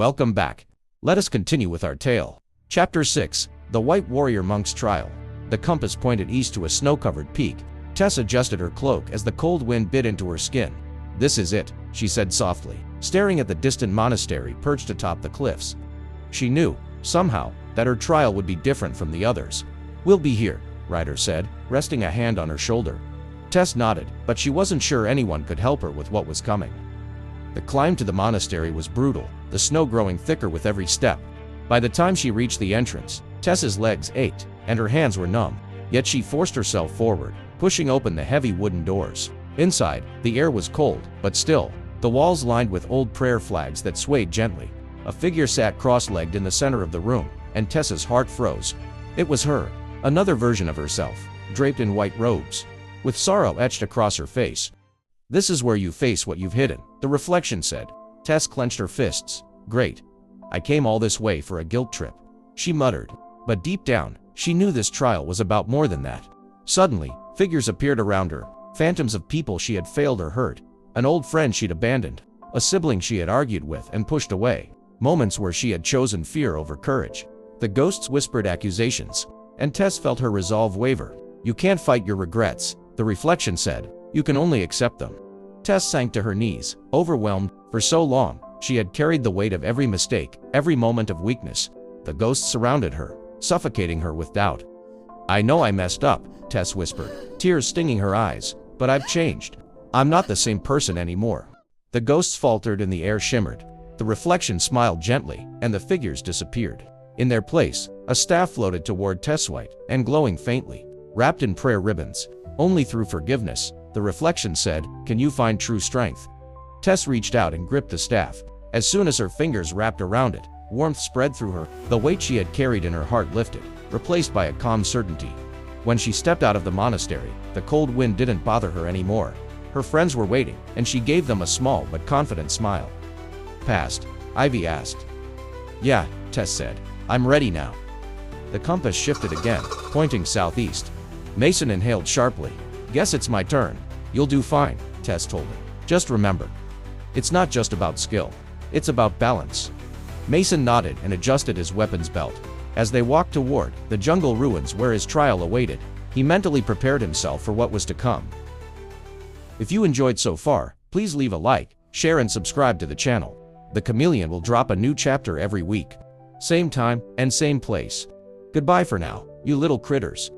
Welcome back. Let us continue with our tale. Chapter 6. The White Warrior Monk's Trial. The compass pointed east to a snow-covered peak. Tess adjusted her cloak as the cold wind bit into her skin. "This is it," she said softly, staring at the distant monastery perched atop the cliffs. She knew, somehow, that her trial would be different from the others. "We'll be here," Ryder said, resting a hand on her shoulder. Tess nodded, but she wasn't sure anyone could help her with what was coming. The climb to the monastery was brutal, the snow growing thicker with every step. By the time she reached the entrance, Tess's legs ached, and her hands were numb. Yet she forced herself forward, pushing open the heavy wooden doors. Inside, the air was cold, but still, the walls lined with old prayer flags that swayed gently. A figure sat cross-legged in the center of the room, and Tess's heart froze. It was her, another version of herself, draped in white robes, with sorrow etched across her face. "This is where you face what you've hidden," the reflection said. Tess clenched her fists. "Great. I came all this way for a guilt trip," she muttered. But deep down, she knew this trial was about more than that. Suddenly, figures appeared around her, phantoms of people she had failed or hurt, an old friend she'd abandoned, a sibling she had argued with and pushed away, moments where she had chosen fear over courage. The ghosts whispered accusations, and Tess felt her resolve waver. "You can't fight your regrets," the reflection said. "You can only accept them." Tess sank to her knees, overwhelmed. For so long, she had carried the weight of every mistake, every moment of weakness. The ghosts surrounded her, suffocating her with doubt. "I know I messed up," Tess whispered, tears stinging her eyes, "but I've changed. I'm not the same person anymore." The ghosts faltered and the air shimmered. The reflection smiled gently, and the figures disappeared. In their place, a staff floated toward Tess, white and glowing faintly, wrapped in prayer ribbons. "Only through forgiveness," the reflection said, "can you find true strength." Tess reached out and gripped the staff. As soon as her fingers wrapped around it, warmth spread through her. The weight she had carried in her heart lifted, replaced by a calm certainty. When she stepped out of the monastery, the cold wind didn't bother her anymore. Her friends were waiting, and she gave them a small but confident smile. "Passed?" Ivy asked. "Yeah," Tess said. "I'm ready now." The compass shifted again, pointing southeast. Mason inhaled sharply. "Guess it's my turn." "You'll do fine," Tess told him. "Just remember, it's not just about skill. It's about balance." Mason nodded and adjusted his weapons belt. As they walked toward the jungle ruins where his trial awaited, he mentally prepared himself for what was to come. If you enjoyed so far, please leave a like, share and subscribe to the channel. The Chameleon will drop a new chapter every week. Same time and same place. Goodbye for now, you little critters.